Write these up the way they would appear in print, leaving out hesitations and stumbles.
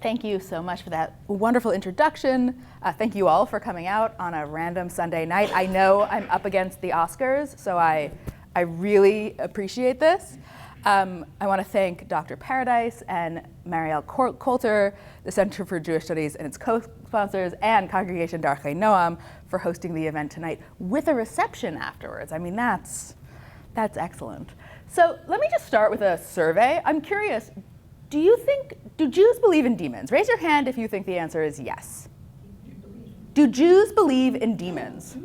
Thank you so much for that wonderful introduction. Thank you all for coming out on a random Sunday night. I know I'm up against the Oscars, so I really appreciate this. I want to thank Dr. Paradise and Marielle Coulter, the Center for Jewish Studies and its co-sponsors, and Congregation Darchei Noam for hosting the event tonight with a reception afterwards. I mean, that's excellent. So let me just start with a survey. I'm curious, do Jews believe in demons? Raise your hand if you think the answer is yes. Do Jews believe in demons?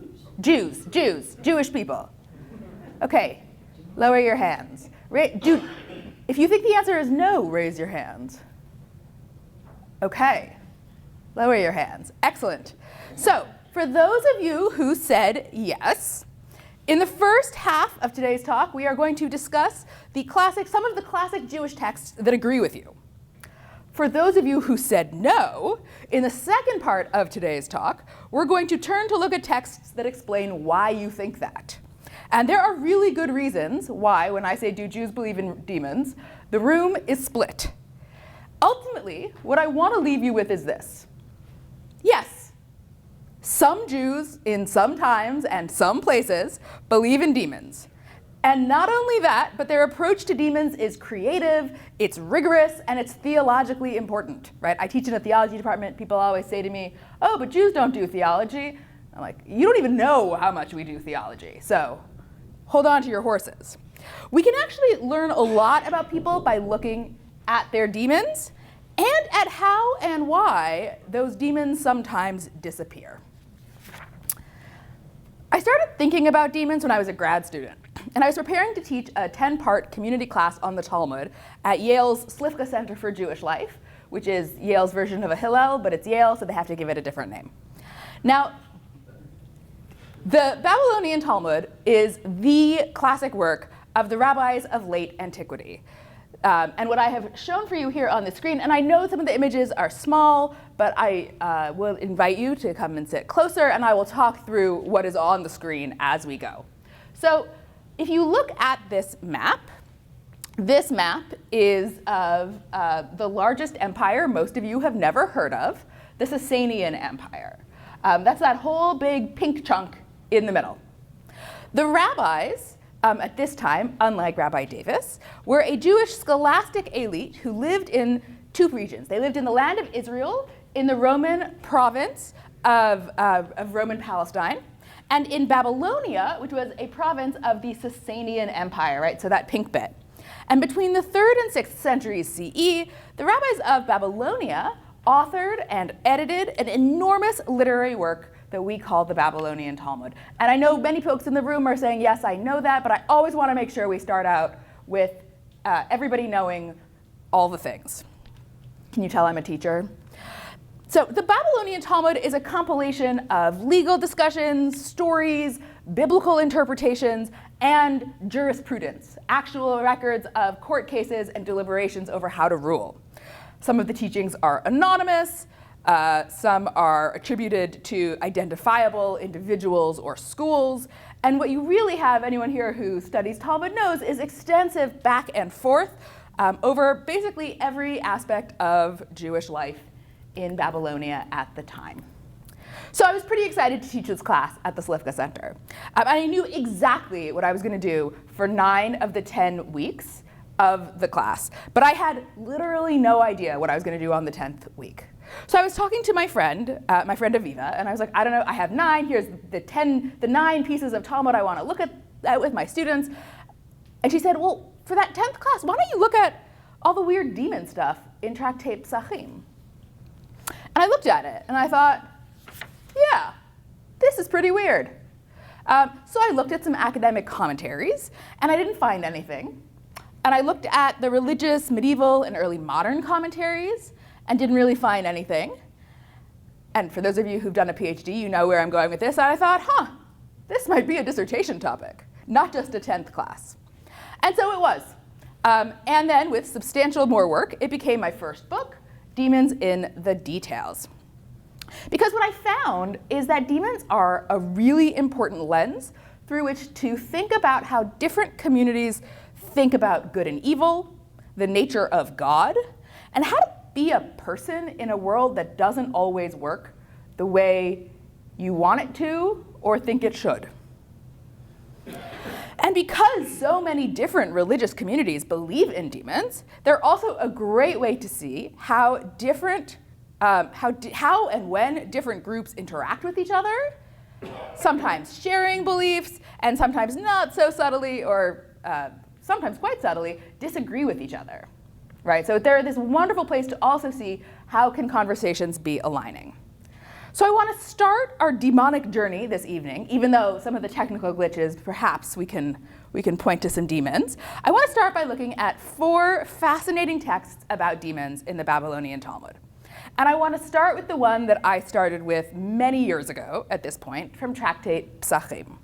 Jews, Jewish people. Okay, lower your hands. If you think the answer is no, raise your hands. Okay, lower your hands. Excellent. So, for those of you who said yes, in the first half of today's talk, we are going to discuss some of the classic Jewish texts that agree with you. For those of you who said no, in the second part of today's talk, we're going to turn to look at texts that explain why you think that. And there are really good reasons why, when I say do Jews believe in demons, the room is split. Ultimately, what I want to leave you with is this. Yes, some Jews in some times and some places believe in demons. And not only that, but their approach to demons is creative, it's rigorous, and it's theologically important, right? I teach in a theology department. People always say to me, oh, but Jews don't do theology. I'm like, you don't even know how much we do theology, so hold on to your horses. We can actually learn a lot about people by looking at their demons and at how and why those demons sometimes disappear. I started thinking about demons when I was a grad student, and I was preparing to teach a 10-part community class on the Talmud at Yale's Slifka Center for Jewish Life, which is Yale's version of a Hillel, but it's Yale, so they have to give it a different name. Now, the Babylonian Talmud is the classic work of the rabbis of late antiquity. And what I have shown for you here on the screen, and I know some of the images are small, but I will invite you to come and sit closer, and I will talk through what is on the screen as we go. So if you look at this map is of the largest empire most of you have never heard of, the Sasanian Empire. That's that whole big pink chunk in the middle. The rabbis at this time, unlike Rabbi Davis, were a Jewish scholastic elite who lived in two regions. They lived in the land of Israel, in the Roman province of Roman Palestine, and in Babylonia, which was a province of the Sasanian Empire, right? So that pink bit. And between the 3rd and 6th centuries CE, the rabbis of Babylonia authored and edited an enormous literary work that we call the Babylonian Talmud. And I know many folks in the room are saying, yes, I know that, but I always want to make sure we start out with everybody knowing all the things. Can you tell I'm a teacher? So the Babylonian Talmud is a compilation of legal discussions, stories, biblical interpretations, and jurisprudence, actual records of court cases and deliberations over how to rule. Some of the teachings are anonymous. Some are attributed to identifiable individuals or schools. And what you really have, anyone here who studies Talmud knows, is extensive back and forth over basically every aspect of Jewish life in Babylonia at the time. So I was pretty excited to teach this class at the Slifka Center. And I knew exactly what I was going to do for 9 of the 10 weeks of the class. But I had literally no idea what I was going to do on the 10th week. So I was talking to my friend Aviva, and I was like, I don't know, I have 9. Here's the 9 pieces of Talmud I want to look at with my students. And she said, well, for that 10th class, why don't you look at all the weird demon stuff in Tractate Psachim? And I looked at it, and I thought, yeah, this is pretty weird. So I looked at some academic commentaries, and I didn't find anything. And I looked at the religious, medieval, and early modern commentaries, and didn't really find anything. And for those of you who've done a Ph.D., you know where I'm going with this. And I thought, this might be a dissertation topic, not just a 10th class. And so it was. And then with substantial more work, it became my first book, Demons in the Details. Because what I found is that demons are a really important lens through which to think about how different communities think about good and evil, the nature of God, and how to be a person in a world that doesn't always work the way you want it to or think it should. And because so many different religious communities believe in demons, they're also a great way to see how and when different groups interact with each other, sometimes sharing beliefs, and sometimes not so subtly, or sometimes quite subtly, disagree with each other, right? So they're this wonderful place to also see how can conversations be aligning. So I want to start our demonic journey this evening, even though some of the technical glitches, perhaps we can point to some demons. I want to start by looking at 4 fascinating texts about demons in the Babylonian Talmud. And I want to start with the one that I started with many years ago at this point, from Tractate Psachim.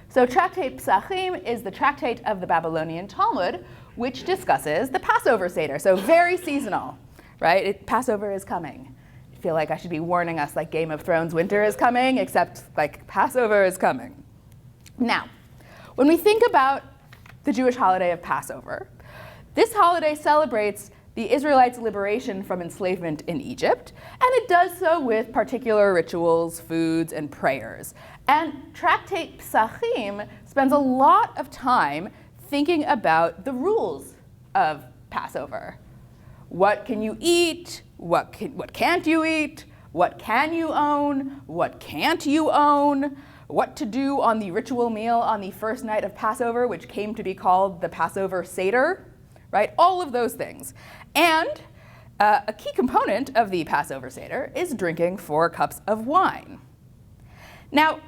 So Tractate Psachim is the tractate of the Babylonian Talmud, which discusses the Passover Seder, so very seasonal, right? Passover is coming. I feel like I should be warning us like Game of Thrones winter is coming, except like Passover is coming. Now, when we think about the Jewish holiday of Passover, this holiday celebrates the Israelites' liberation from enslavement in Egypt, and it does so with particular rituals, foods, and prayers. And Tractate Psachim spends a lot of time thinking about the rules of Passover. What can you eat? What can't you eat? What can you own? What can't you own? What to do on the ritual meal on the first night of Passover, which came to be called the Passover Seder, right? All of those things. And a key component of the Passover Seder is drinking 4 cups of wine. Now,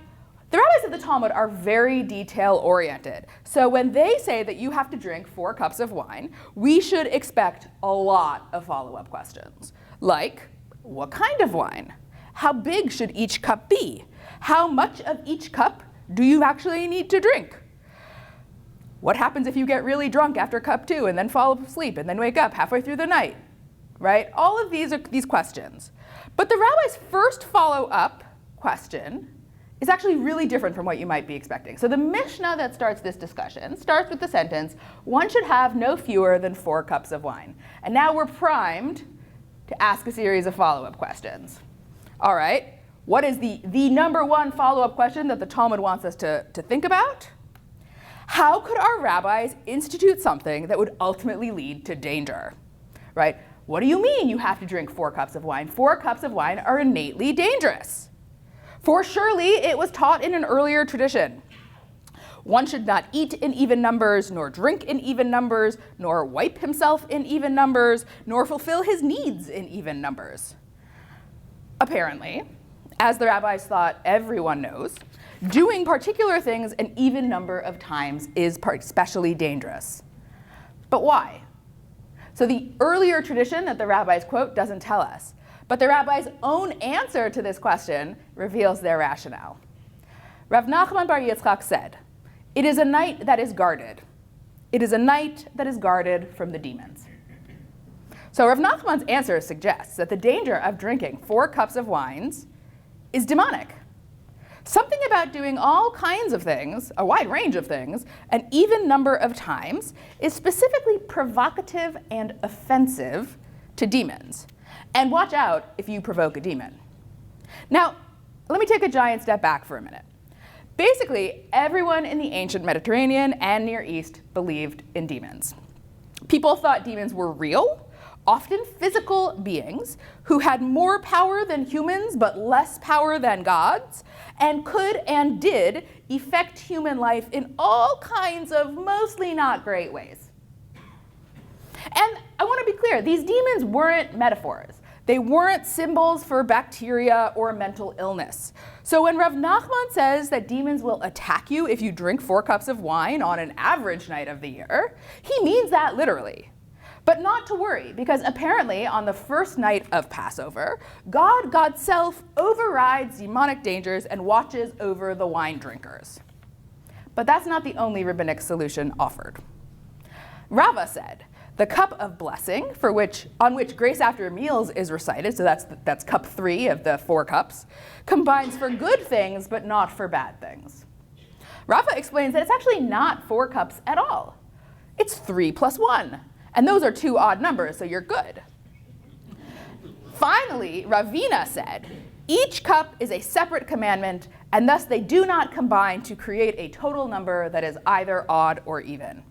the rabbis of the Talmud are very detail-oriented. So when they say that you have to drink 4 cups of wine, we should expect a lot of follow-up questions. Like, what kind of wine? How big should each cup be? How much of each cup do you actually need to drink? What happens if you get really drunk after cup 2 and then fall asleep and then wake up halfway through the night, right? All of these are these questions. But the rabbi's first follow-up question is actually really different from what you might be expecting. So the Mishnah that starts this discussion starts with the sentence, one should have no fewer than 4 cups of wine. And now we're primed to ask a series of follow-up questions. All right, what is the number one follow-up question that the Talmud wants us to think about? How could our rabbis institute something that would ultimately lead to danger, right? What do you mean you have to drink 4 cups of wine? 4 cups of wine are innately dangerous. For surely it was taught in an earlier tradition. One should not eat in even numbers, nor drink in even numbers, nor wipe himself in even numbers, nor fulfill his needs in even numbers. Apparently, as the rabbis thought everyone knows, doing particular things an even number of times is especially dangerous. But why? So the earlier tradition that the rabbis quote doesn't tell us. But the rabbi's own answer to this question reveals their rationale. Rav Nachman bar Yitzchak said, "It is a night that is guarded. It is a night that is guarded from the demons." So Rav Nachman's answer suggests that the danger of drinking 4 cups of wines is demonic. Something about doing all kinds of things, a wide range of things, an even number of times, is specifically provocative and offensive to demons. And watch out if you provoke a demon. Now, let me take a giant step back for a minute. Basically, everyone in the ancient Mediterranean and Near East believed in demons. People thought demons were real, often physical beings who had more power than humans but less power than gods, and could and did affect human life in all kinds of mostly not great ways. And I want to be clear, these demons weren't metaphors. They weren't symbols for bacteria or mental illness. So when Rav Nachman says that demons will attack you if you drink 4 cups of wine on an average night of the year, he means that literally. But not to worry, because apparently on the first night of Passover, God's self overrides demonic dangers and watches over the wine drinkers. But that's not the only rabbinic solution offered. Rava said, the cup of blessing, on which grace after meals is recited, so that's cup 3 of the 4 cups, combines for good things but not for bad things. Rava explains that it's actually not 4 cups at all. It's 3 plus 1, and those are 2 odd numbers, so you're good. Finally, Ravina said, each cup is a separate commandment, and thus they do not combine to create a total number that is either odd or even.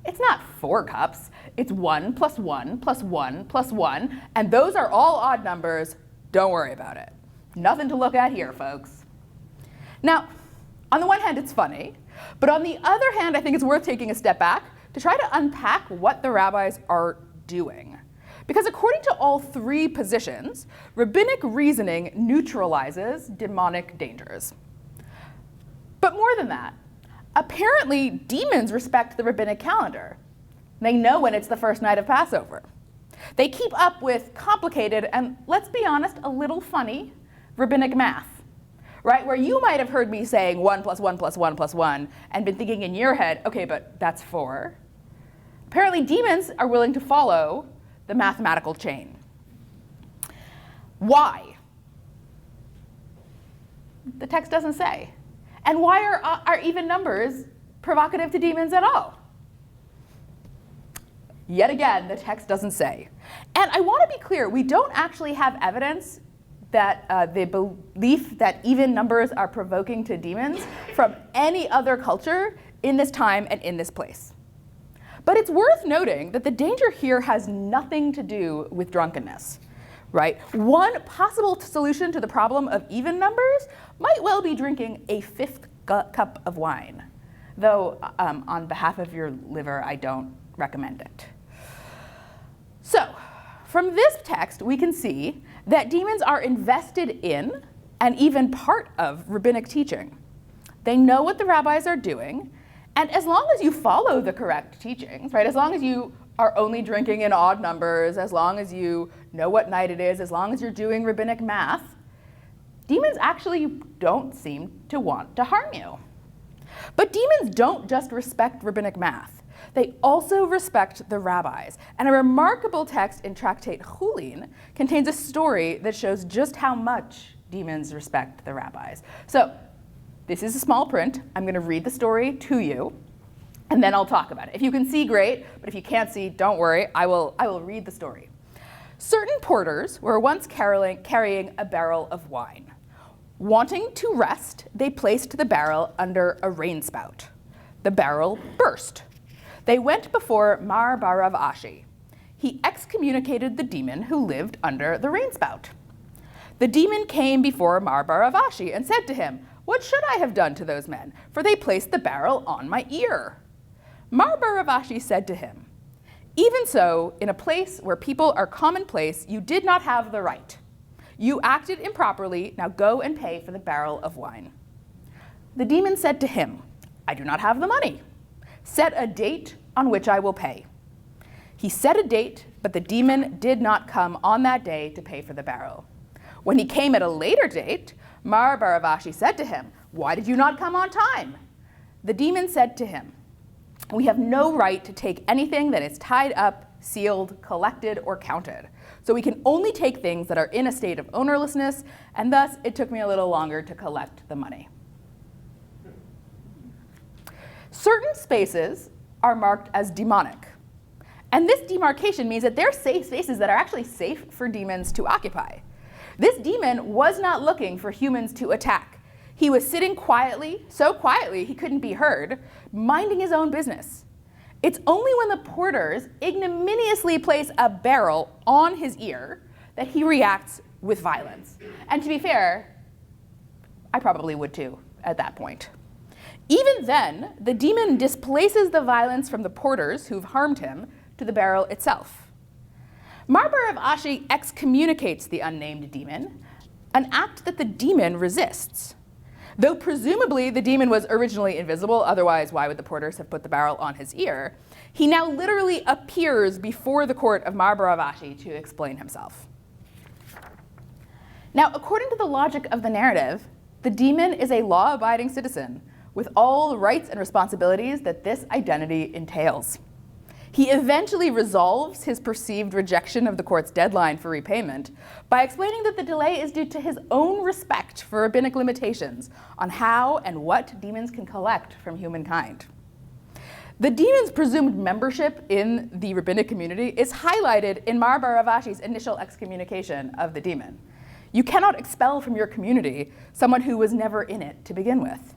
It's not 4 cups, it's 1 plus 1 plus 1 plus 1, and those are all odd numbers. Don't worry about it. Nothing to look at here, folks. Now, on the one hand, it's funny, but on the other hand, I think it's worth taking a step back to try to unpack what the rabbis are doing. Because according to all 3 positions, rabbinic reasoning neutralizes demonic dangers. But more than that, apparently demons respect the rabbinic calendar. They know when it's the first night of Passover. They keep up with complicated and, let's be honest, a little funny rabbinic math, right? Where you might have heard me saying 1 plus 1 plus 1 plus 1 and been thinking in your head, okay, but that's 4. Apparently demons are willing to follow the mathematical chain. Why? The text doesn't say. And why are even numbers provocative to demons at all? Yet again, the text doesn't say. And I want to be clear, we don't actually have evidence that the belief that even numbers are provoking to demons from any other culture in this time and in this place. But it's worth noting that the danger here has nothing to do with drunkenness, right? One possible solution to the problem of even numbers might well be drinking a 5th cup of wine, though on behalf of your liver, I don't recommend it. So, from this text, we can see that demons are invested in and even part of rabbinic teaching. They know what the rabbis are doing, and as long as you follow the correct teachings, right, as long as you are only drinking in odd numbers, as long as you know what night it is, as long as you're doing rabbinic math, demons actually don't seem to want to harm you. But demons don't just respect rabbinic math. They also respect the rabbis. And a remarkable text in Tractate Chulin contains a story that shows just how much demons respect the rabbis. So this is a small print. I'm going to read the story to you, and then I'll talk about it. If you can see, great, but if you can't see, don't worry. I will read the story. Certain porters were once carrying a barrel of wine. Wanting to rest, they placed the barrel under a rain spout. The barrel burst. They went before Mar Barav Ashi. He excommunicated the demon who lived under the rain spout. The demon came before Mar Barav Ashi and said to him, "What should I have done to those men? For they placed the barrel on my ear." Mar Barav Ashi said to him, "Even so, in a place where people are commonplace, you did not have the right. You acted improperly, now go and pay for the barrel of wine." The demon said to him, "I do not have the money. Set a date on which I will pay." He set a date, but the demon did not come on that day to pay for the barrel. When he came at a later date, Mar Barav Ashi said to him, "Why did you not come on time?" The demon said to him, "We have no right to take anything that is tied up, sealed, collected, or counted. So we can only take things that are in a state of ownerlessness, and thus it took me a little longer to collect the money." Certain spaces are marked as demonic. And this demarcation means that they're safe spaces that are actually safe for demons to occupy. This demon was not looking for humans to attack. He was sitting quietly, so quietly he couldn't be heard, minding his own business. It's only when the porters ignominiously place a barrel on his ear that he reacts with violence. And to be fair, I probably would too at that point. Even then, the demon displaces the violence from the porters who've harmed him to the barrel itself. Mar Barav Ashi excommunicates the unnamed demon, an act that the demon resists. Though presumably the demon was originally invisible, otherwise why would the porters have put the barrel on his ear, he now literally appears before the court of Mar Barav Ashi to explain himself. Now, according to the logic of the narrative, the demon is a law-abiding citizen with all the rights and responsibilities that this identity entails. He eventually resolves his perceived rejection of the court's deadline for repayment by explaining that the delay is due to his own respect for rabbinic limitations on how and what demons can collect from humankind. The demon's presumed membership in the rabbinic community is highlighted in Mar Baravashi's initial excommunication of the demon. You cannot expel from your community someone who was never in it to begin with.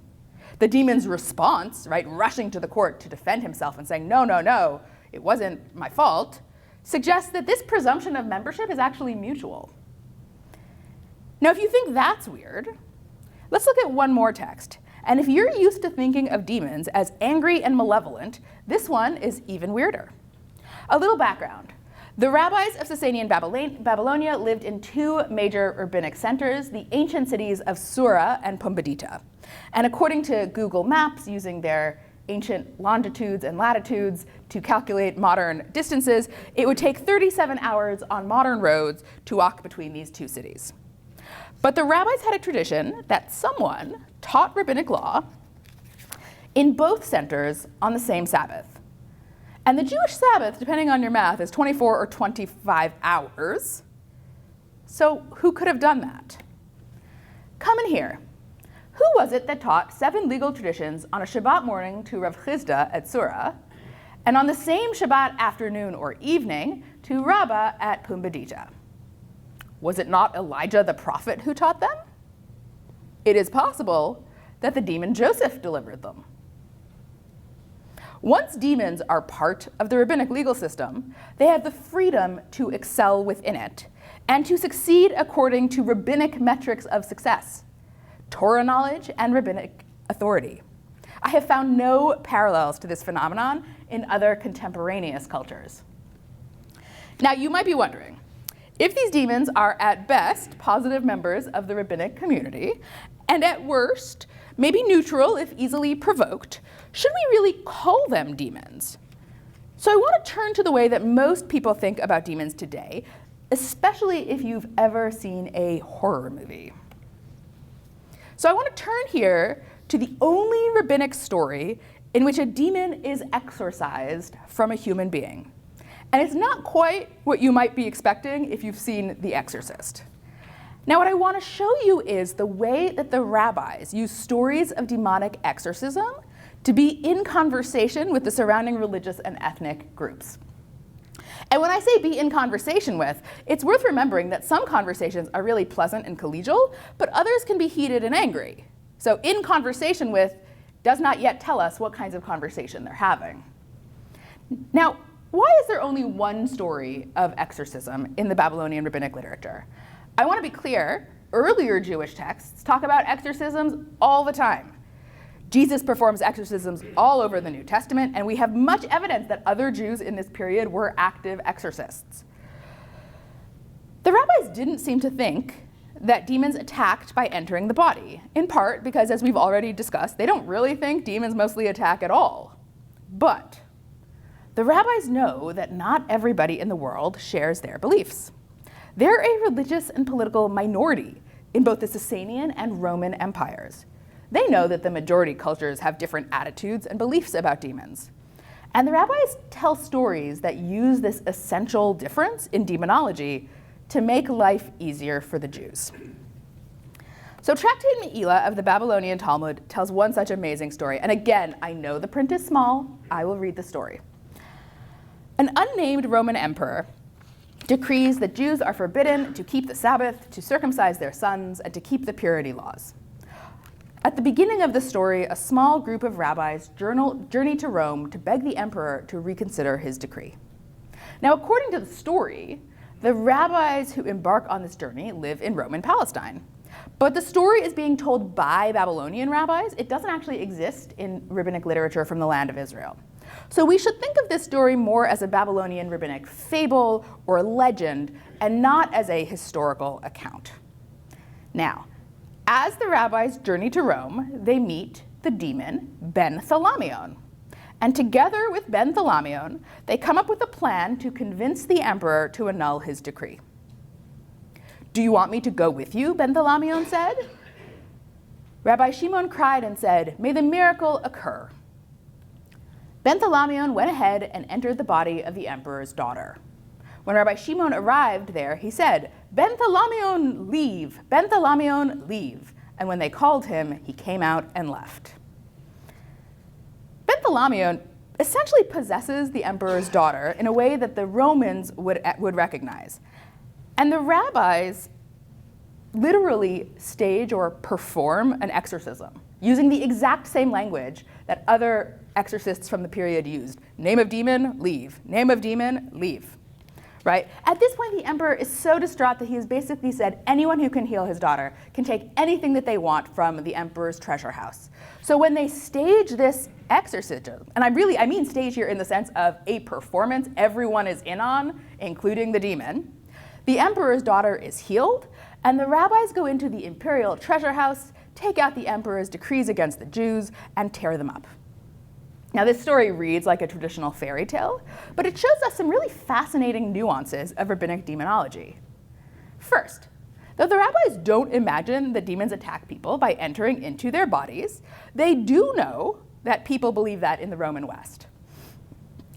The demon's response, right, rushing to the court to defend himself and saying, no, no, no, it wasn't my fault, suggests that this presumption of membership is actually mutual. Now, if you think that's weird, let's look at one more text. And if you're used to thinking of demons as angry and malevolent, this one is even weirder. A little background. The rabbis of Sasanian Babylonia lived in two major rabbinic centers, the ancient cities of Sura and Pumbedita. And according to Google Maps, using their ancient longitudes and latitudes to calculate modern distances, it would take 37 hours on modern roads to walk between these two cities. But the rabbis had a tradition that someone taught rabbinic law in both centers on the same Sabbath. And the Jewish Sabbath, depending on your math, is 24 or 25 hours. So who could have done that? Come in here. Who was it that taught 7 legal traditions on a Shabbat morning to Rav Chizda at Sura, and on the same Shabbat afternoon or evening to Rabbah at Pumbedita? Was it not Elijah the prophet who taught them? It is possible that the demon Joseph delivered them. Once demons are part of the rabbinic legal system, they have the freedom to excel within it and to succeed according to rabbinic metrics of success, Torah knowledge and rabbinic authority. I have found no parallels to this phenomenon in other contemporaneous cultures. Now, you might be wondering, if these demons are at best positive members of the rabbinic community, and at worst, maybe neutral if easily provoked, should we really call them demons? So I want to turn to the way that most people think about demons today, especially if you've ever seen a horror movie. So I want to turn here to the only rabbinic story in which a demon is exorcised from a human being. And it's not quite what you might be expecting if you've seen The Exorcist. Now, what I want to show you is the way that the rabbis use stories of demonic exorcism to be in conversation with the surrounding religious and ethnic groups. And when I say be in conversation with, it's worth remembering that some conversations are really pleasant and collegial, but others can be heated and angry. So in conversation with does not yet tell us what kinds of conversation they're having. Now, why is there only one story of exorcism in the Babylonian rabbinic literature? I want to be clear, earlier Jewish texts talk about exorcisms all the time. Jesus performs exorcisms all over the New Testament, and we have much evidence that other Jews in this period were active exorcists. The rabbis didn't seem to think that demons attacked by entering the body, in part because, as we've already discussed, they don't really think demons mostly attack at all. But the rabbis know that not everybody in the world shares their beliefs. They're a religious and political minority in both the Sasanian and Roman empires. They know that the majority cultures have different attitudes and beliefs about demons. And the rabbis tell stories that use this essential difference in demonology to make life easier for the Jews. So Tractate Me'ilah of the Babylonian Talmud tells one such amazing story. And again, I know the print is small. I will read the story. An unnamed Roman emperor decrees that Jews are forbidden to keep the Sabbath, to circumcise their sons, and to keep the purity laws. At the beginning of the story, a small group of rabbis journey to Rome to beg the emperor to reconsider his decree. Now, according to the story, the rabbis who embark on this journey live in Roman Palestine. But the story is being told by Babylonian rabbis. It doesn't actually exist in rabbinic literature from the land of Israel. So we should think of this story more as a Babylonian rabbinic fable or legend, and not as a historical account. Now, as the rabbis journey to Rome, they meet the demon Ben Thalamion. And together with Ben Thalamion, they come up with a plan to convince the emperor to annul his decree. "Do you want me to go with you?" Ben Thalamion said. Rabbi Shimon cried and said, "May the miracle occur." Ben Thalamion went ahead and entered the body of the emperor's daughter. When Rabbi Shimon arrived there, he said, "Ben Thalamion, leave! Ben Thalamion, leave!" And when they called him, he came out and left. Ben Thalamion essentially possesses the emperor's daughter in a way that the Romans would recognize. And the rabbis literally stage or perform an exorcism using the exact same language that other exorcists from the period used. Name of demon, leave. Name of demon, leave. Right? At this point, the emperor is so distraught that he has basically said anyone who can heal his daughter can take anything that they want from the emperor's treasure house. So when they stage this exorcism, and I mean stage here in the sense of a performance everyone is in on, including the demon, the emperor's daughter is healed, and the rabbis go into the imperial treasure house, take out the emperor's decrees against the Jews, and tear them up. Now, this story reads like a traditional fairy tale, but it shows us some really fascinating nuances of rabbinic demonology. First, though the rabbis don't imagine that demons attack people by entering into their bodies, they do know that people believe that in the Roman West.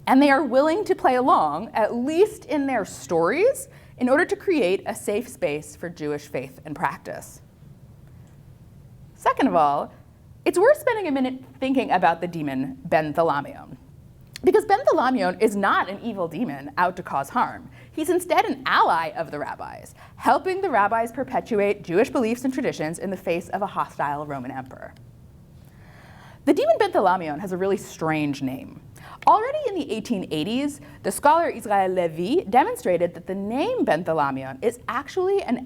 And they are willing to play along, at least in their stories, in order to create a safe space for Jewish faith and practice. Second of all, it's worth spending a minute thinking about the demon Ben Thalamion. Because Ben Thalamion is not an evil demon out to cause harm. He's instead an ally of the rabbis, helping the rabbis perpetuate Jewish beliefs and traditions in the face of a hostile Roman emperor. The demon Ben Thalamion has a really strange name. Already in the 1880s, the scholar Israel Levi demonstrated that the name Ben Thalamion is actually an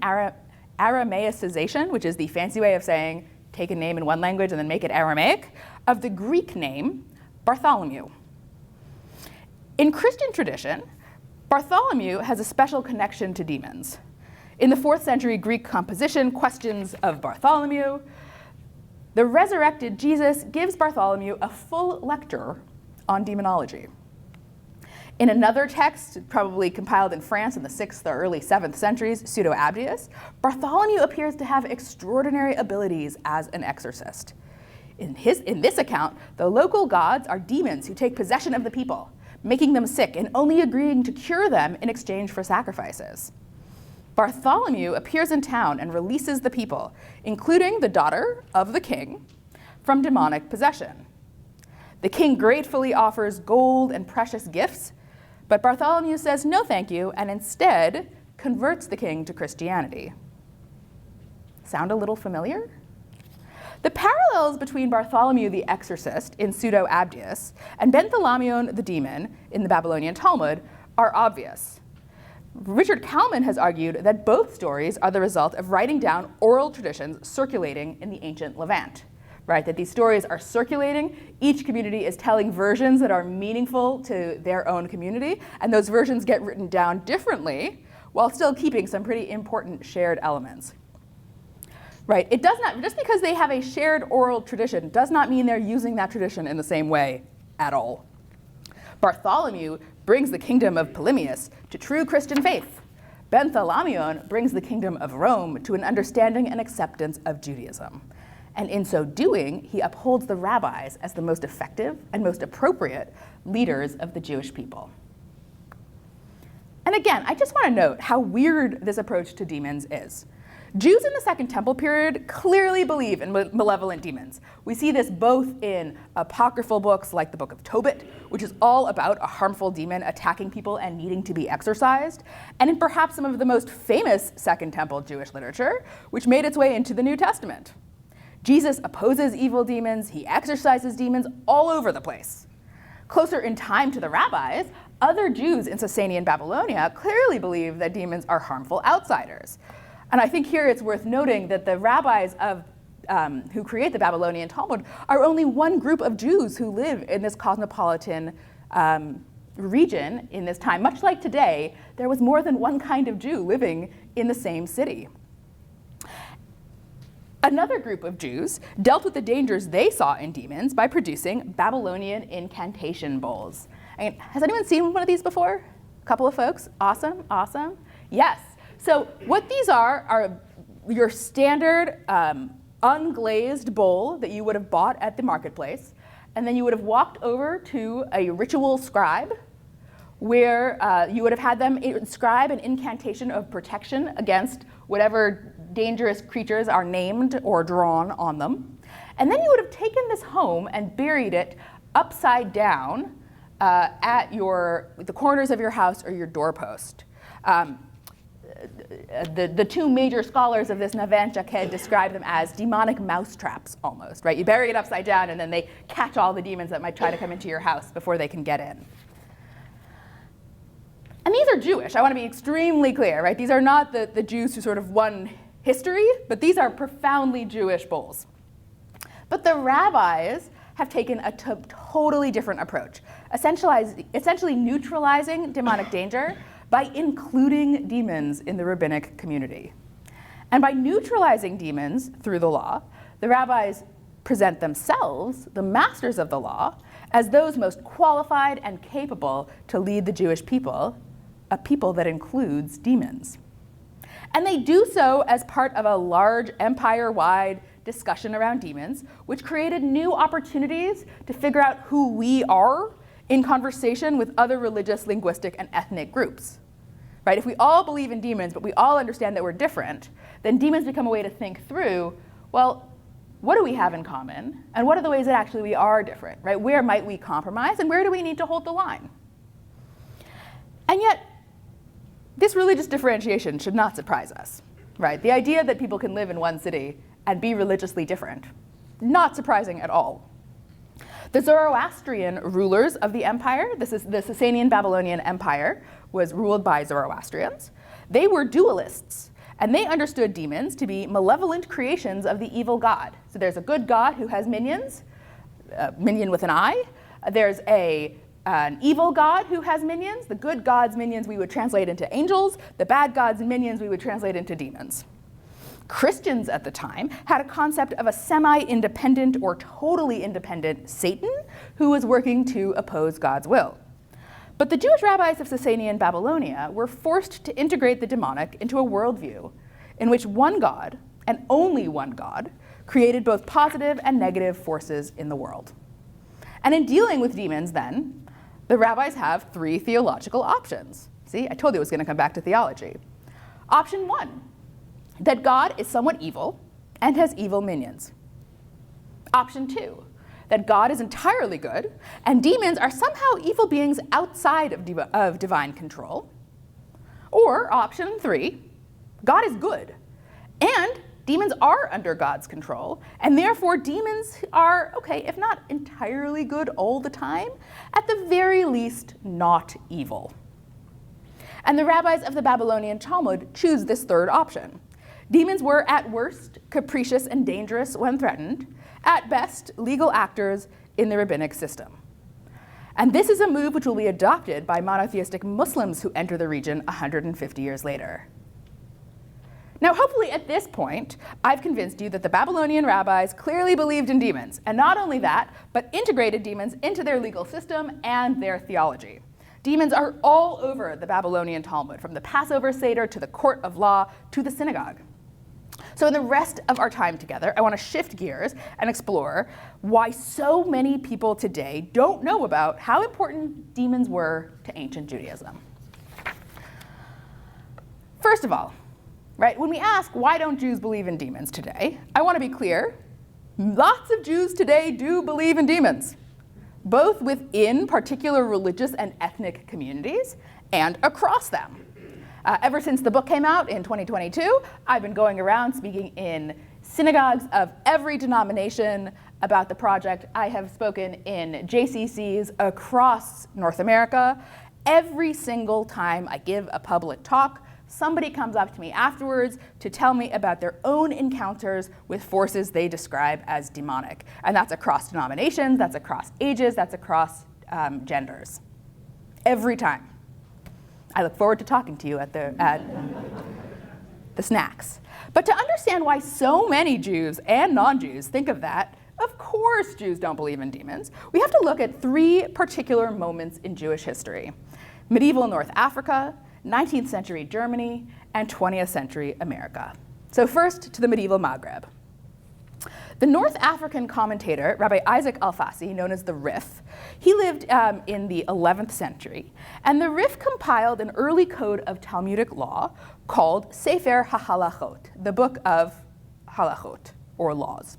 Aramaicization, which is the fancy way of saying take a name in one language and then make it Aramaic, of the Greek name Bartholomew. In Christian tradition, Bartholomew has a special connection to demons. In the 4th century Greek composition, Questions of Bartholomew, the resurrected Jesus gives Bartholomew a full lecture on demonology. In another text, probably compiled in France in the 6th or early 7th centuries, Pseudo-Abdius, Bartholomew appears to have extraordinary abilities as an exorcist. In this account, the local gods are demons who take possession of the people, making them sick and only agreeing to cure them in exchange for sacrifices. Bartholomew appears in town and releases the people, including the daughter of the king, from demonic possession. The king gratefully offers gold and precious gifts, but Bartholomew says no thank you and instead converts the king to Christianity. Sound a little familiar? The parallels between Bartholomew the exorcist in Pseudo-Abdius and Ben Thalamion the demon in the Babylonian Talmud are obvious. Richard Kalman has argued that both stories are the result of writing down oral traditions circulating in the ancient Levant. Right, that these stories are circulating, each community is telling versions that are meaningful to their own community, and those versions get written down differently while still keeping some pretty important shared elements. Right, it does not, just because they have a shared oral tradition does not mean they're using that tradition in the same way at all. Bartholomew brings the kingdom of Polymius to true Christian faith. Ben Thalamion brings the kingdom of Rome to an understanding and acceptance of Judaism. And in so doing, he upholds the rabbis as the most effective and most appropriate leaders of the Jewish people. And again, I just want to note how weird this approach to demons is. Jews in the Second Temple period clearly believe in malevolent demons. We see this both in apocryphal books like the Book of Tobit, which is all about a harmful demon attacking people and needing to be exorcised, and in perhaps some of the most famous Second Temple Jewish literature, which made its way into the New Testament. Jesus opposes evil demons, he exorcises demons all over the place. Closer in time to the rabbis, other Jews in Sasanian Babylonia clearly believe that demons are harmful outsiders. And I think here it's worth noting that the rabbis who create the Babylonian Talmud are only one group of Jews who live in this cosmopolitan region in this time. Much like today, there was more than one kind of Jew living in the same city. Another group of Jews dealt with the dangers they saw in demons by producing Babylonian incantation bowls. And has anyone seen one of these before? A couple of folks? Awesome, awesome. Yes. So what these are your standard unglazed bowl that you would have bought at the marketplace, and then you would have walked over to a ritual scribe where you would have had them inscribe an incantation of protection against whatever dangerous creatures are named or drawn on them. And then you would have taken this home and buried it upside down at the corners of your house or your doorpost. The two major scholars of this Navant Jaked describe them as demonic mousetraps almost, right? You bury it upside down and then they catch all the demons that might try to come into your house before they can get in. And these are Jewish. I want to be extremely clear, right? These are not the Jews who sort of won history, but these are profoundly Jewish bulls. But the rabbis have taken a totally different approach, essentially neutralizing demonic danger by including demons in the rabbinic community. And by neutralizing demons through the law, the rabbis present themselves, the masters of the law, as those most qualified and capable to lead the Jewish people, a people that includes demons. And they do so as part of a large empire-wide discussion around demons, which created new opportunities to figure out who we are in conversation with other religious, linguistic, and ethnic groups. Right? If we all believe in demons, but we all understand that we're different, then demons become a way to think through, well, what do we have in common? And what are the ways that actually we are different? Right? Where might we compromise? And where do we need to hold the line? And yet, this religious differentiation should not surprise us. Right? The idea that people can live in one city and be religiously different, not surprising at all. The Zoroastrian rulers of the empire, this is the Sasanian Babylonian Empire, was ruled by Zoroastrians. They were dualists, and they understood demons to be malevolent creations of the evil god. So there's a good god who has minions, minion with an eye. There's an evil god who has minions. The good god's minions we would translate into angels. The bad god's minions we would translate into demons. Christians at the time had a concept of a semi-independent or totally independent Satan who was working to oppose God's will. But the Jewish rabbis of Sasanian Babylonia were forced to integrate the demonic into a worldview in which one God, and only one God, created both positive and negative forces in the world. And in dealing with demons then, the rabbis have three theological options. See, I told you it was going to come back to theology. Option one, that God is somewhat evil and has evil minions. Option two, that God is entirely good and demons are somehow evil beings outside of divine control. Or option three, God is good and demons are under God's control, and therefore demons are, okay, if not entirely good all the time, at the very least not evil. And the rabbis of the Babylonian Talmud choose this third option. Demons were, at worst, capricious and dangerous when threatened, at best, legal actors in the rabbinic system. And this is a move which will be adopted by monotheistic Muslims who enter the region 150 years later. Now, hopefully at this point, I've convinced you that the Babylonian rabbis clearly believed in demons, and not only that, but integrated demons into their legal system and their theology. Demons are all over the Babylonian Talmud, from the Passover Seder to the court of law to the synagogue. So in the rest of our time together, I want to shift gears and explore why so many people today don't know about how important demons were to ancient Judaism. First of all, right, when we ask why don't Jews believe in demons today, I want to be clear, lots of Jews today do believe in demons, both within particular religious and ethnic communities and across them. Ever since the book came out in 2022, I've been going around speaking in synagogues of every denomination about the project. I have spoken in JCCs across North America. Every single time I give a public talk, somebody comes up to me afterwards to tell me about their own encounters with forces they describe as demonic. And that's across denominations, that's across ages, that's across genders. Every time. I look forward to talking to you at the snacks. But to understand why so many Jews and non-Jews think of that, of course Jews don't believe in demons, we have to look at three particular moments in Jewish history: medieval North Africa, 19th century Germany, and 20th century America. So first to the medieval Maghreb. The North African commentator, Rabbi Isaac Alfasi, known as the Rif, he lived in the 11th century, and the Rif compiled an early code of Talmudic law called Sefer HaHalachot, the book of halachot, or laws.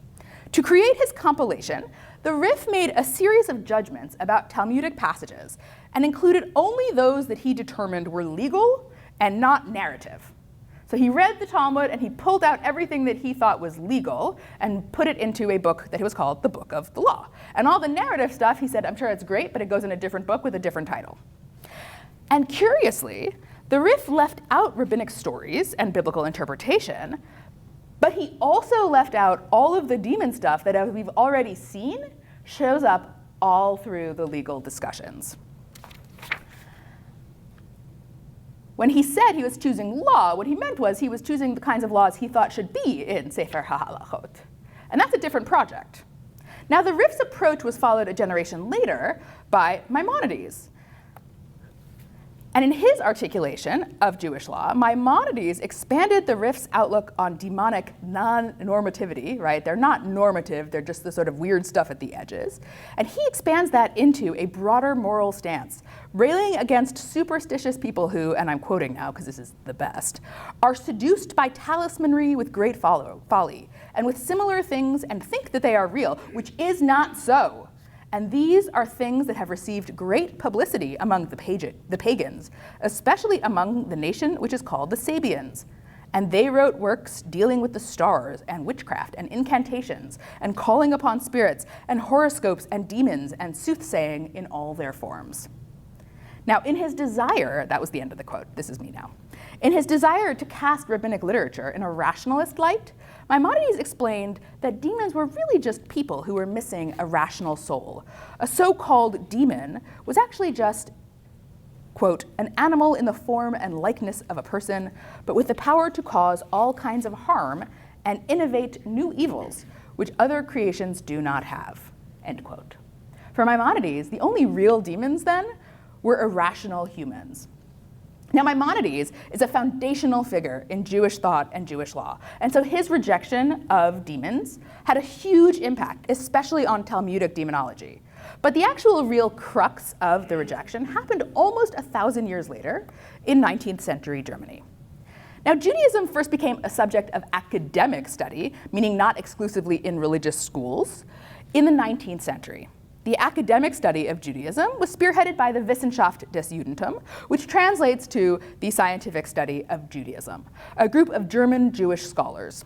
To create his compilation, the Rif made a series of judgments about Talmudic passages and included only those that he determined were legal and not narrative. So he read the Talmud and he pulled out everything that he thought was legal and put it into a book that was called the Book of the Law. And all the narrative stuff, he said, I'm sure it's great, but it goes in a different book with a different title. And curiously, the Rif left out rabbinic stories and biblical interpretation, but he also left out all of the demon stuff that, as we've already seen, shows up all through the legal discussions. When he said he was choosing law, what he meant was he was choosing the kinds of laws he thought should be in Sefer HaHalachot. And that's a different project. Now, the Rif's approach was followed a generation later by Maimonides. And in his articulation of Jewish law, Maimonides expanded the Rif's outlook on demonic non-normativity, right? They're not normative, they're just the sort of weird stuff at the edges. And he expands that into a broader moral stance, railing against superstitious people who, and I'm quoting now because this is the best, are seduced by talismanry with great folly, and with similar things and think that they are real, which is not so. And these are things that have received great publicity among the pagans, especially among the nation which is called the Sabians. And they wrote works dealing with the stars and witchcraft and incantations and calling upon spirits and horoscopes and demons and soothsaying in all their forms. Now, in his desire, that was the end of the quote, this is me now. In his desire to cast rabbinic literature in a rationalist light, Maimonides explained that demons were really just people who were missing a rational soul. A so-called demon was actually just, quote, an animal in the form and likeness of a person, but with the power to cause all kinds of harm and innovate new evils, which other creations do not have, end quote. For Maimonides, the only real demons then were irrational humans. Now, Maimonides is a foundational figure in Jewish thought and Jewish law, and so his rejection of demons had a huge impact, especially on Talmudic demonology. But the actual real crux of the rejection happened almost 1,000 years later in 19th century Germany. Now, Judaism first became a subject of academic study, meaning not exclusively in religious schools, in the 19th century. The academic study of Judaism was spearheaded by the Wissenschaft des Judentum, which translates to the scientific study of Judaism, a group of German Jewish scholars.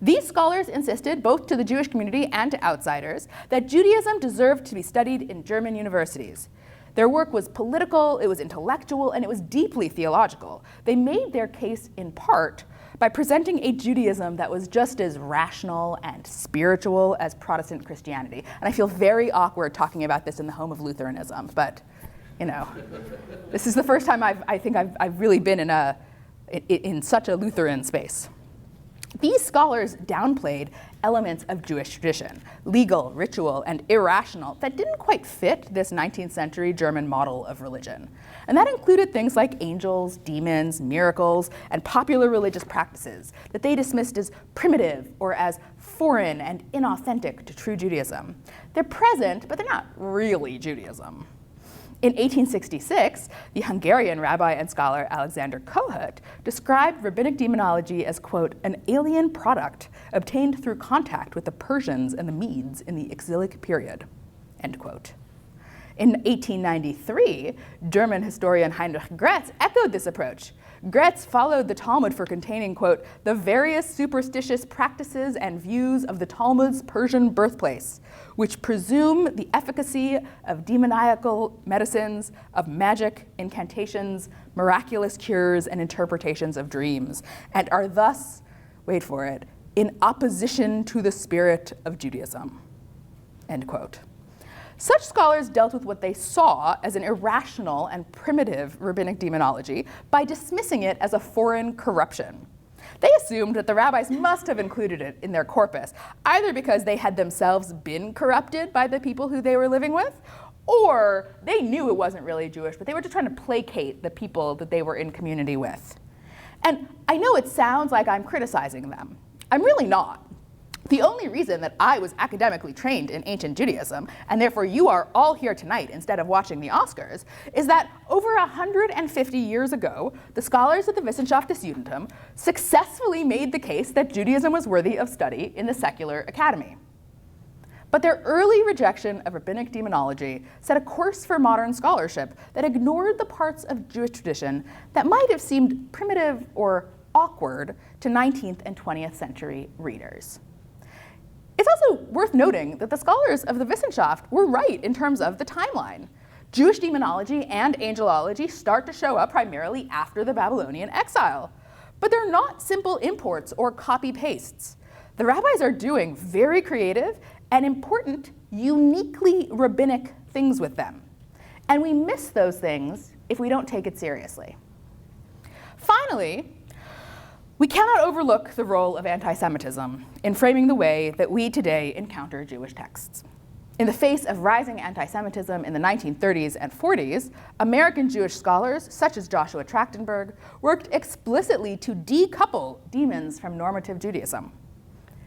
These scholars insisted, both to the Jewish community and to outsiders, that Judaism deserved to be studied in German universities. Their work was political, it was intellectual, and it was deeply theological. They made their case in part by presenting a Judaism that was just as rational and spiritual as Protestant Christianity. And I feel very awkward talking about this in the home of Lutheranism, but you know, this is the first time I've really been in such a Lutheran space. These scholars downplayed elements of Jewish tradition, legal, ritual, and irrational, that didn't quite fit this 19th century German model of religion. And that included things like angels, demons, miracles, and popular religious practices that they dismissed as primitive or as foreign and inauthentic to true Judaism. They're present, but they're not really Judaism. In 1866, the Hungarian rabbi and scholar Alexander Kohut described rabbinic demonology as, quote, an alien product obtained through contact with the Persians and the Medes in the exilic period, end quote. In 1893, German historian Heinrich Gretz echoed this approach. Gretz followed the Talmud for containing, quote, the various superstitious practices and views of the Talmud's Persian birthplace, which presume the efficacy of demoniacal medicines, of magic, incantations, miraculous cures, and interpretations of dreams, and are thus, wait for it, in opposition to the spirit of Judaism, end quote. Such scholars dealt with what they saw as an irrational and primitive rabbinic demonology by dismissing it as a foreign corruption. They assumed that the rabbis must have included it in their corpus, either because they had themselves been corrupted by the people who they were living with, or they knew it wasn't really Jewish, but they were just trying to placate the people that they were in community with. And I know it sounds like I'm criticizing them. I'm really not. The only reason that I was academically trained in ancient Judaism, and therefore you are all here tonight instead of watching the Oscars, is that over 150 years ago, the scholars of the Wissenschaft des Judentum successfully made the case that Judaism was worthy of study in the secular academy. But their early rejection of rabbinic demonology set a course for modern scholarship that ignored the parts of Jewish tradition that might have seemed primitive or awkward to 19th and 20th century readers. It's also worth noting that the scholars of the Wissenschaft were right in terms of the timeline. Jewish demonology and angelology start to show up primarily after the Babylonian exile. But they're not simple imports or copy-pastes. The rabbis are doing very creative and important, uniquely rabbinic things with them. And we miss those things if we don't take it seriously. Finally, we cannot overlook the role of anti-Semitism in framing the way that we today encounter Jewish texts. In the face of rising anti-Semitism in the 1930s and 40s, American Jewish scholars, such as Joshua Trachtenberg, worked explicitly to decouple demons from normative Judaism.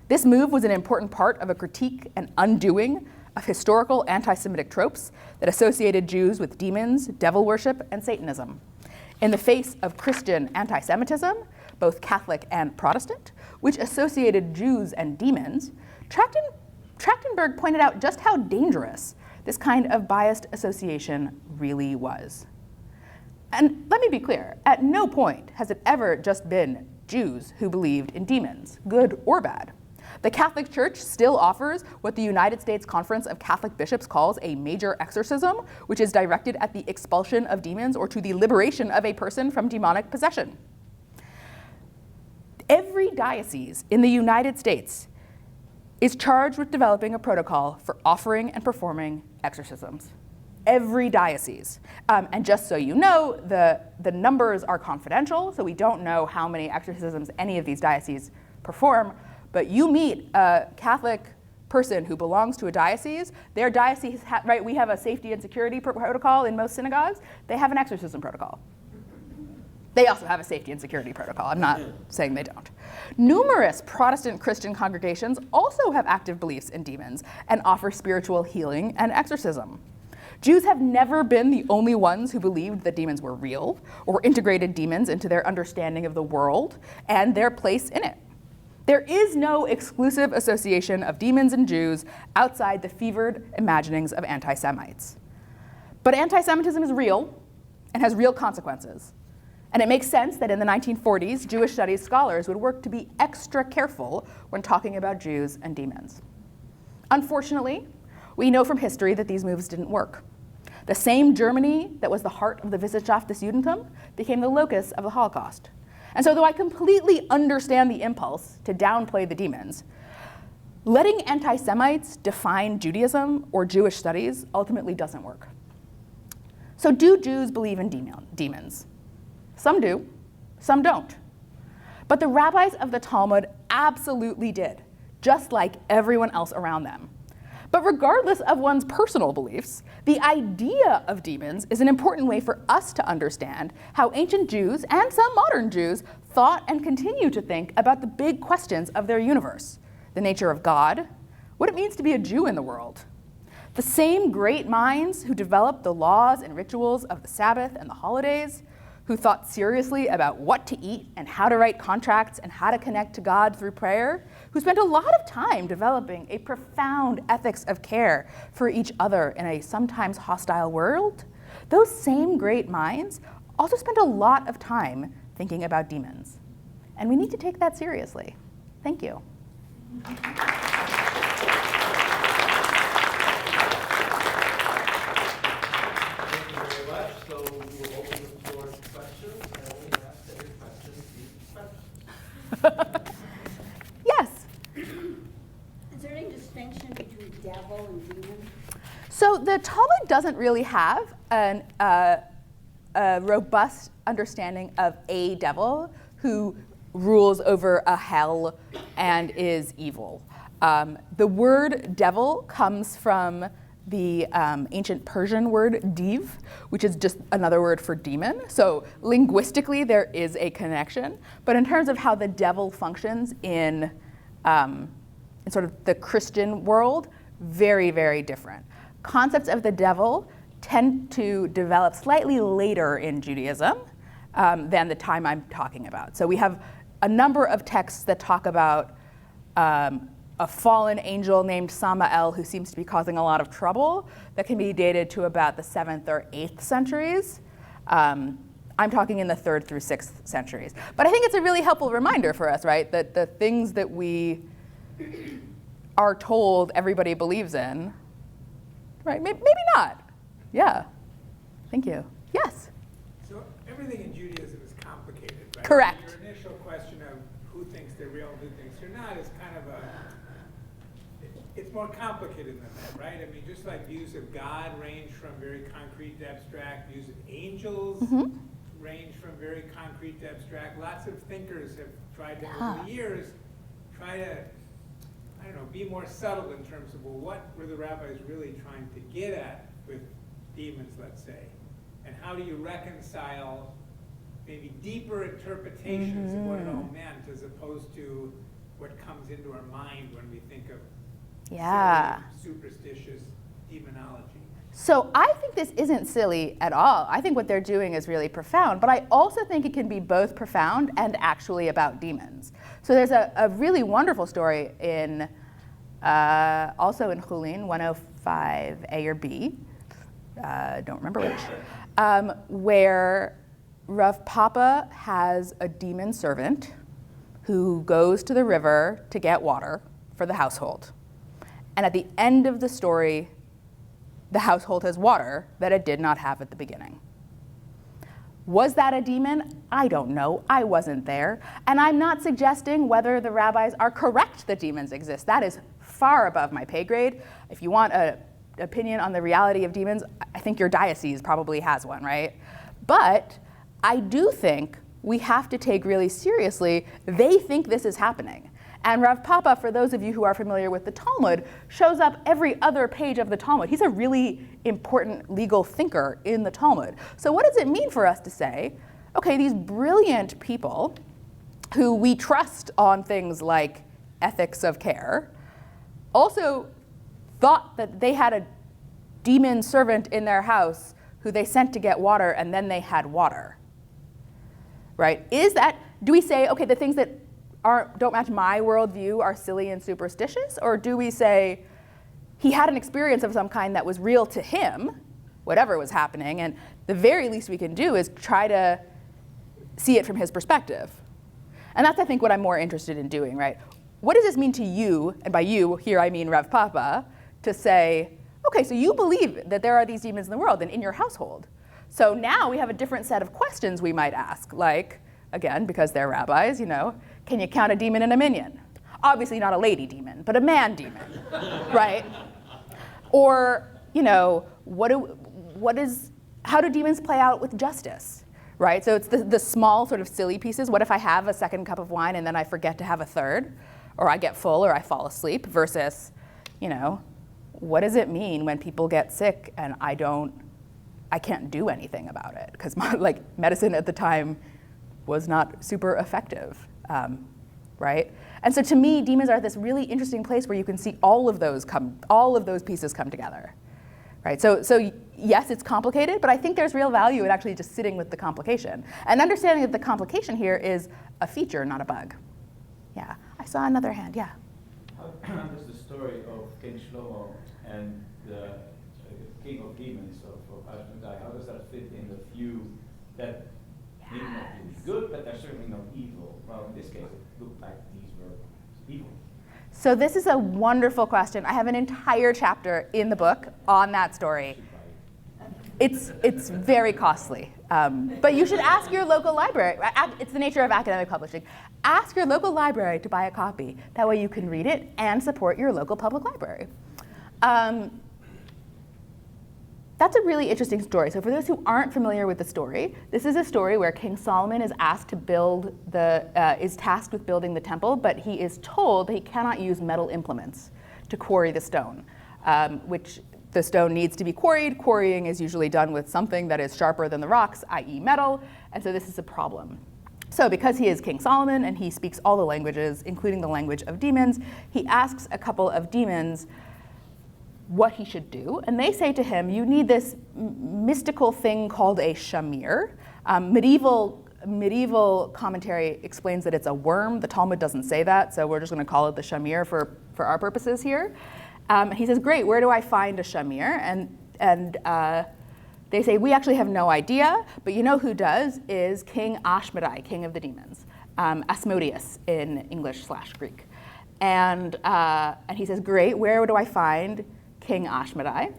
This move was an important part of a critique and undoing of historical anti-Semitic tropes that associated Jews with demons, devil worship, and Satanism. In the face of Christian anti-Semitism, both Catholic and Protestant, which associated Jews and demons, Trachtenberg pointed out just how dangerous this kind of biased association really was. And let me be clear, at no point has it ever just been Jews who believed in demons, good or bad. The Catholic Church still offers what the United States Conference of Catholic Bishops calls a major exorcism, which is directed at the expulsion of demons or to the liberation of a person from demonic possession. Every diocese in the United States is charged with developing a protocol for offering and performing exorcisms. Every diocese. And just so you know, the numbers are confidential, so we don't know how many exorcisms any of these dioceses perform, but you meet a Catholic person who belongs to a diocese, their diocese, right, we have a safety and security protocol in most synagogues, they have an exorcism protocol. They also have a safety and security protocol. I'm not saying they don't. Numerous Protestant Christian congregations also have active beliefs in demons and offer spiritual healing and exorcism. Jews have never been the only ones who believed that demons were real or integrated demons into their understanding of the world and their place in it. There is no exclusive association of demons and Jews outside the fevered imaginings of anti-Semites. But anti-Semitism is real and has real consequences. And it makes sense that in the 1940s, Jewish studies scholars would work to be extra careful when talking about Jews and demons. Unfortunately, we know from history that these moves didn't work. The same Germany that was the heart of the Wissenschaft des Judentums became the locus of the Holocaust. And so though I completely understand the impulse to downplay the demons, letting anti-Semites define Judaism or Jewish studies ultimately doesn't work. So do Jews believe in demons? Some do, some don't. But the rabbis of the Talmud absolutely did, just like everyone else around them. But regardless of one's personal beliefs, the idea of demons is an important way for us to understand how ancient Jews and some modern Jews thought and continue to think about the big questions of their universe: the nature of God, what it means to be a Jew in the world. The same great minds who developed the laws and rituals of the Sabbath and the holidays, who thought seriously about what to eat and how to write contracts and how to connect to God through prayer, who spent a lot of time developing a profound ethics of care for each other in a sometimes hostile world, those same great minds also spent a lot of time thinking about demons. And we need to take that seriously. Thank you. Yes? Is there any distinction between devil and demon? So the Talmud doesn't really have a robust understanding of a devil who rules over a hell and is evil. The word devil comes from the ancient Persian word div, which is just another word for demon. So linguistically, there is a connection. But in terms of how the devil functions in sort of the Christian world, very, very different. Concepts of the devil tend to develop slightly later in Judaism than the time I'm talking about. So we have a number of texts that talk about a fallen angel named Samael who seems to be causing a lot of trouble that can be dated to about the 7th or 8th centuries. I'm talking in the 3rd through 6th centuries. But I think it's a really helpful reminder for us, right, that the things that we are told everybody believes in, right, maybe not. Yeah, thank you. Yes? So everything in Judaism is complicated, right? Correct. Your initial question of who thinks they're real and who thinks they're not is kind of it's more complicated than that, right? I mean, just like views of God range from very concrete to abstract, views of angels range from very concrete to abstract. Lots of thinkers have tried to, over the years, try to, I don't know, be more subtle in terms of, well, what were the rabbis really trying to get at with demons, let's say? And how do you reconcile maybe deeper interpretations of what it all meant as opposed to what comes into our mind when we think of silly, superstitious demonology? So I think this isn't silly at all. I think what they're doing is really profound, but I also think it can be both profound and actually about demons. So there's a really wonderful story in, also in Chulin, 105A or B, don't remember which, where Rav Papa has a demon servant who goes to the river to get water for the household. And at the end of the story, the household has water that it did not have at the beginning. Was that a demon? I don't know. I wasn't there. And I'm not suggesting whether the rabbis are correct that demons exist. That is far above my pay grade. If you want an opinion on the reality of demons, I think your diocese probably has one, right? But I do think we have to take really seriously, they think this is happening. And Rav Papa, for those of you who are familiar with the Talmud, shows up every other page of the Talmud. He's a really important legal thinker in the Talmud. So what does it mean for us to say, okay, these brilliant people who we trust on things like ethics of care also thought that they had a demon servant in their house who they sent to get water and then they had water, right? Do we say, okay, the things that don't match my worldview are silly and superstitious? Or do we say he had an experience of some kind that was real to him, whatever was happening, and the very least we can do is try to see it from his perspective? And that's, I think, what I'm more interested in doing, right? What does this mean to you, and by you, here I mean Rav Papa, to say, okay, so you believe that there are these demons in the world and in your household. So now we have a different set of questions we might ask, like, again, because they're rabbis, can you count a demon and a minion? Obviously not a lady demon, but a man demon, right? Or, how do demons play out with justice, right? So it's the small sort of silly pieces. What if I have a second cup of wine and then I forget to have a third? Or I get full or I fall asleep versus, what does it mean when people get sick and I can't do anything about it? Because medicine at the time was not super effective, right? And so to me, demons are this really interesting place where you can see all of those pieces come together, right? So yes, it's complicated, but I think there's real value in actually just sitting with the complication and understanding that the complication here is a feature, not a bug. Yeah, I saw another hand, yeah. How does the story of King Shlomo and the king of demons of Ashdodai, how does that fit in the view that need not be good, but they're certainly not evil? Well, in this case, it looked like these were evil. So this is a wonderful question. I have an entire chapter in the book on that story. It's very costly, but you should ask your local library. It's the nature of academic publishing. Ask your local library to buy a copy. That way you can read it and support your local public library. That's a really interesting story. So for those who aren't familiar with the story, this is a story where King Solomon is asked to is tasked with building the temple, but he is told that he cannot use metal implements to quarry the stone, which the stone needs to be quarried. Quarrying is usually done with something that is sharper than the rocks, i.e. metal, and so this is a problem. So because he is King Solomon and he speaks all the languages, including the language of demons, he asks a couple of demons what he should do, and they say to him, you need this mystical thing called a shamir. Medieval medieval commentary explains that it's a worm. The Talmud doesn't say that, so we're just going to call it the shamir for our purposes here. He says, great, where do I find a shamir? And they say, we actually have no idea, but you know who does is King Ashmedai, king of the demons, Asmodeus in English/Greek. And he says, great, where do I find King Ashmedai?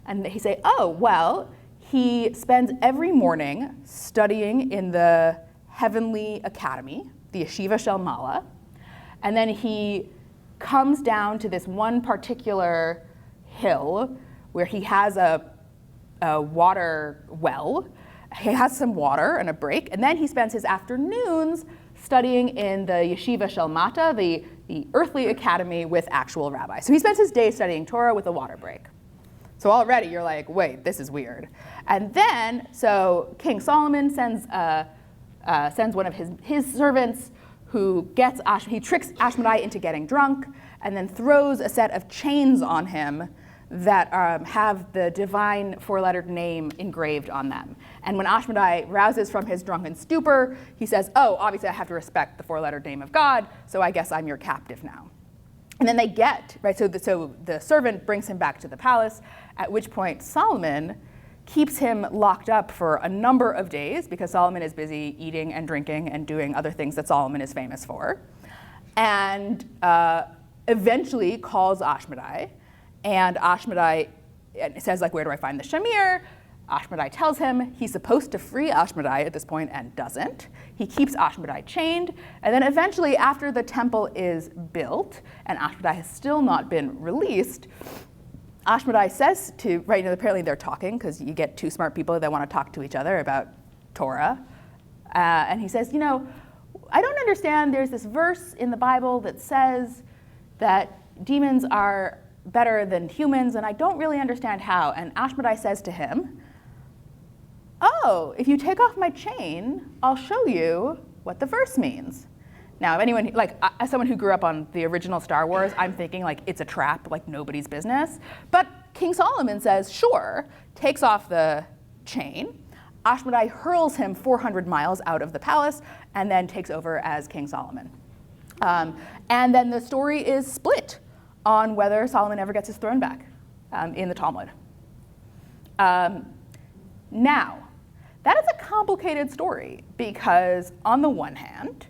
And he say, oh, well, he spends every morning studying in the Heavenly Academy, the Yeshiva Shel Mala, and then he comes down to this one particular hill where he has a water well. He has some water and a break, and then he spends his afternoons studying in the Yeshiva Shel Mata, the earthly academy with actual rabbis. So he spends his day studying Torah with a water break. So already you're like, wait, this is weird. And then, so King Solomon sends one of his servants who he tricks Ashmedai into getting drunk and then throws a set of chains on him that have the divine four-lettered name engraved on them. And when Ashmedai rouses from his drunken stupor, he says, oh, obviously I have to respect the four-lettered name of God, so I guess I'm your captive now. And then they so the servant brings him back to the palace, at which point Solomon keeps him locked up for a number of days because Solomon is busy eating and drinking and doing other things that Solomon is famous for, and eventually calls Ashmedai. And Ashmedai says, like, where do I find the shamir? Ashmedai tells him he's supposed to free Ashmedai at this point and doesn't. He keeps Ashmedai chained. And then eventually, after the temple is built and Ashmedai has still not been released, Ashmedai says to, apparently they're talking because you get two smart people that want to talk to each other about Torah. And he says, I don't understand. There's this verse in the Bible that says that demons are better than humans, and I don't really understand how. And Ashmedai says to him, oh, if you take off my chain, I'll show you what the verse means. Now, if anyone, as someone who grew up on the original Star Wars, I'm thinking it's a trap, nobody's business. But King Solomon says, sure, takes off the chain. Ashmedai hurls him 400 miles out of the palace and then takes over as King Solomon. And then the story is split on whether Solomon ever gets his throne back in the Talmud. Now, that is a complicated story because on the one hand,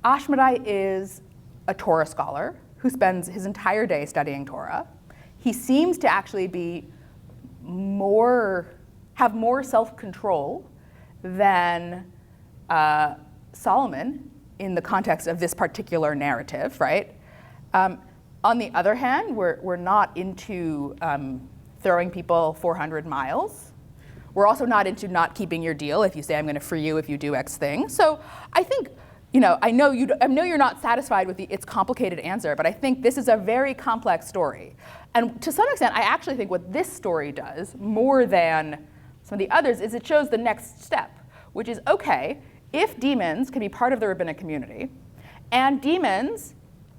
Ashmedai is a Torah scholar who spends his entire day studying Torah. He seems to actually have more self-control than Solomon in the context of this particular narrative, right? On the other hand, we're not into throwing people 400 miles. We're also not into not keeping your deal if you say I'm going to free you if you do X thing. So I think, I know you're not satisfied with its complicated answer, but I think this is a very complex story. And to some extent, I actually think what this story does more than some of the others is it shows the next step, which is, okay, if demons can be part of the rabbinic community, and demons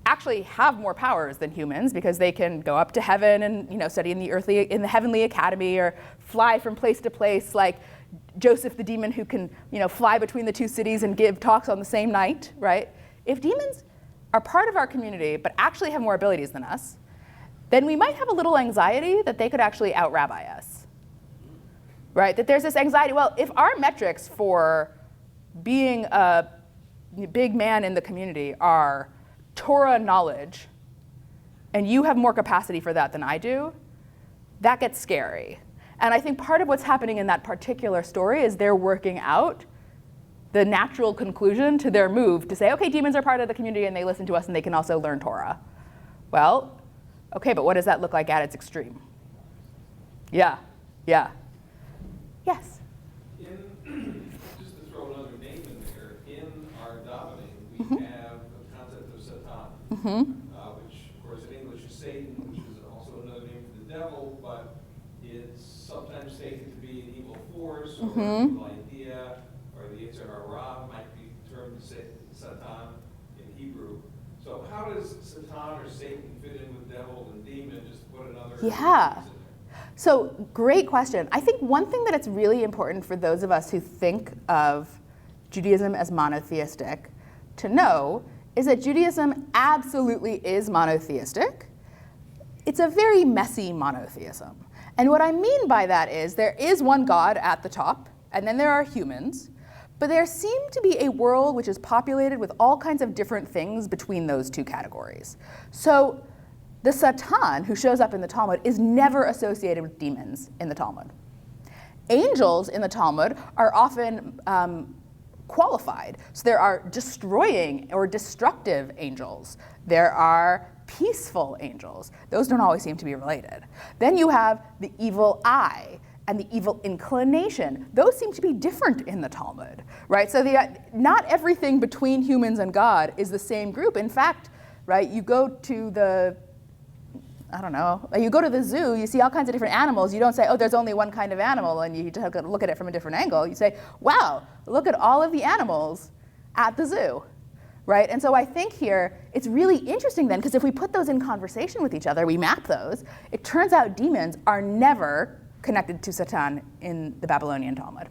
actually have more powers than humans because they can go up to heaven and study in the heavenly academy or fly from place to place, like Joseph the demon who can fly between the two cities and give talks on the same night, right? If demons are part of our community but actually have more abilities than us, then we might have a little anxiety that they could actually out-rabbi us, right? That there's this anxiety, well, if our metrics for being a big man in the community are Torah knowledge, and you have more capacity for that than I do, that gets scary. And I think part of what's happening in that particular story is they're working out the natural conclusion to their move to say, okay, demons are part of the community and they listen to us and they can also learn Torah. Well, okay, but what does that look like at its extreme? Yeah. Yes? Just to throw another name in there, in our davening, we have the concept of Satan, which, of course, in English is Satan, which is also another name for the devil, but it's sometimes taken to be an evil force or an evil idea, or the Yetzer Hara might be termed Satan in Hebrew. So how does Satan or Satan fit in with devil and demon? Just put another piece in there. So great question. I think one thing that it's really important for those of us who think of Judaism as monotheistic to know is that Judaism absolutely is monotheistic. It's a very messy monotheism. And what I mean by that is there is one God at the top, and then there are humans, but there seems to be a world which is populated with all kinds of different things between those two categories. So the Satan, who shows up in the Talmud, is never associated with demons in the Talmud. Angels in the Talmud are often qualified. So there are destroying or destructive angels. There are peaceful angels. Those don't always seem to be related. Then you have the evil eye and the evil inclination. Those seem to be different in the Talmud, right? So not everything between humans and God is the same group. In fact, right, you go to the zoo, you see all kinds of different animals. You don't say, oh, there's only one kind of animal, and you take a look at it from a different angle. You say, wow, look at all of the animals at the zoo, right? And so I think here, it's really interesting then, because if we put those in conversation with each other, we map those, it turns out demons are never connected to Satan in the Babylonian Talmud.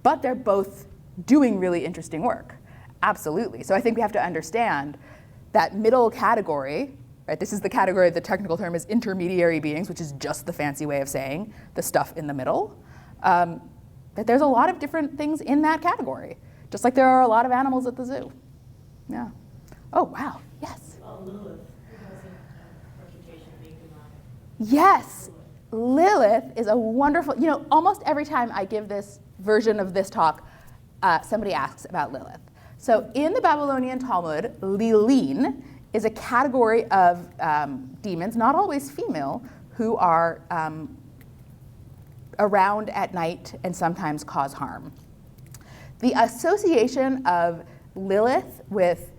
But they're both doing really interesting work, absolutely. So I think we have to understand that middle category. Right, this is the category, the technical term is intermediary beings, which is just the fancy way of saying the stuff in the middle. That there's a lot of different things in that category, just like there are a lot of animals at the zoo. Yeah. Oh, wow, yes. Lilith has a reputation of being demonic. Yes, Lilith is a wonderful, almost every time I give this version of this talk, somebody asks about Lilith. So in the Babylonian Talmud, Lilin is a category of demons, not always female, who are around at night and sometimes cause harm. The association of Lilith with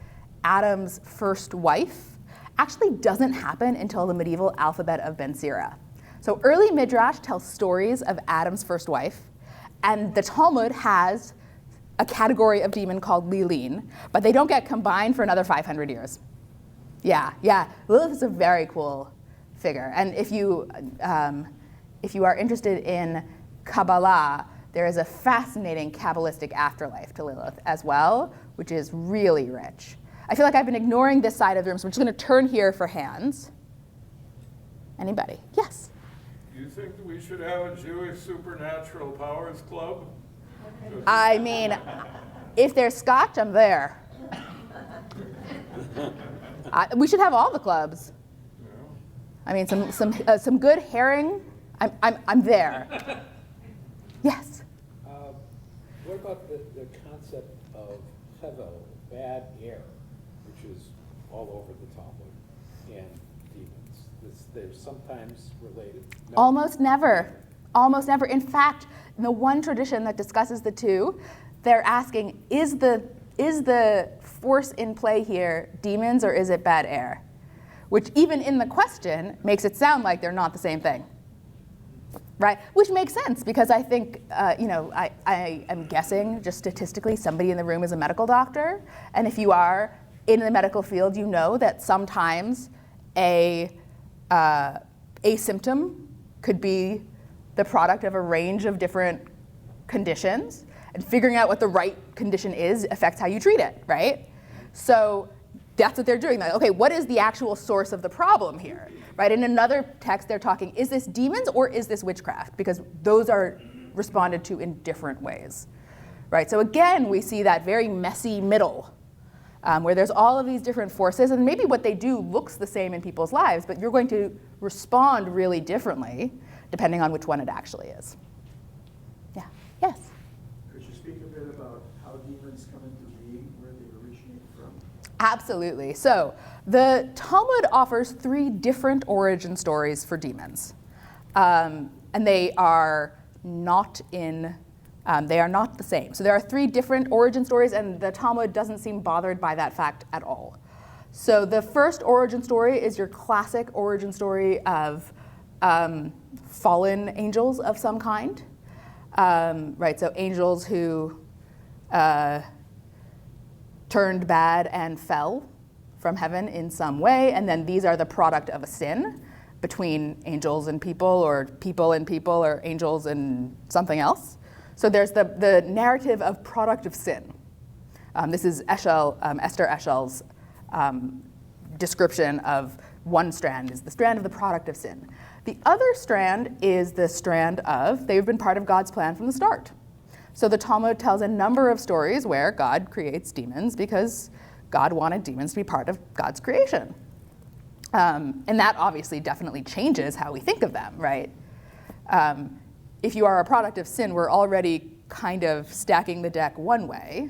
Adam's first wife actually doesn't happen until the medieval alphabet of Ben Sira. So early Midrash tells stories of Adam's first wife, and the Talmud has a category of demon called Lilin, but they don't get combined for another 500 years. Yeah. Lilith is a very cool figure. And if you are interested in Kabbalah, there is a fascinating Kabbalistic afterlife to Lilith as well, which is really rich. I feel like I've been ignoring this side of the room, so I'm just going to turn here for hands. Anybody? Yes? Do you think that we should have a Jewish supernatural powers club? I mean, if there's scotch, I'm there. We should have all the clubs. I mean, some good herring. I'm there. Yes. What about the concept of hevel, bad air, which is all over the Talmud, and demons? They're sometimes related. No. Almost never. Almost never. In fact, in the one tradition that discusses the two, they're asking, is the force in play here demons or is it bad air? Which even in the question makes it sound like they're not the same thing, right? Which makes sense because I think, I am guessing just statistically somebody in the room is a medical doctor. And if you are in the medical field, you know that sometimes a symptom could be the product of a range of different conditions. And figuring out what the right condition is affects how you treat it, right? So that's what they're doing. Okay, what is the actual source of the problem here, right? In another text, they're talking, is this demons or is this witchcraft? Because those are responded to in different ways, right? So again, we see that very messy middle where there's all of these different forces, and maybe what they do looks the same in people's lives, but you're going to respond really differently depending on which one it actually is. Yeah, yes? Speak a bit about how demons come into being, where they originate from? Absolutely. So the Talmud offers 3 different origin stories for demons, and they are not the same. So there are 3 different origin stories, and the Talmud doesn't seem bothered by that fact at all. So the first origin story is your classic origin story of fallen angels of some kind. Right, so angels who turned bad and fell from heaven in some way, and then these are the product of a sin between angels and people, or angels and something else. So there's the narrative of product of sin. This is Esther Eschel's description of one strand, is the strand of the product of sin. The other strand is the strand of they've been part of God's plan from the start. So the Talmud tells a number of stories where God creates demons because God wanted demons to be part of God's creation. And that obviously definitely changes how we think of them, right? If you are a product of sin, we're already kind of stacking the deck one way,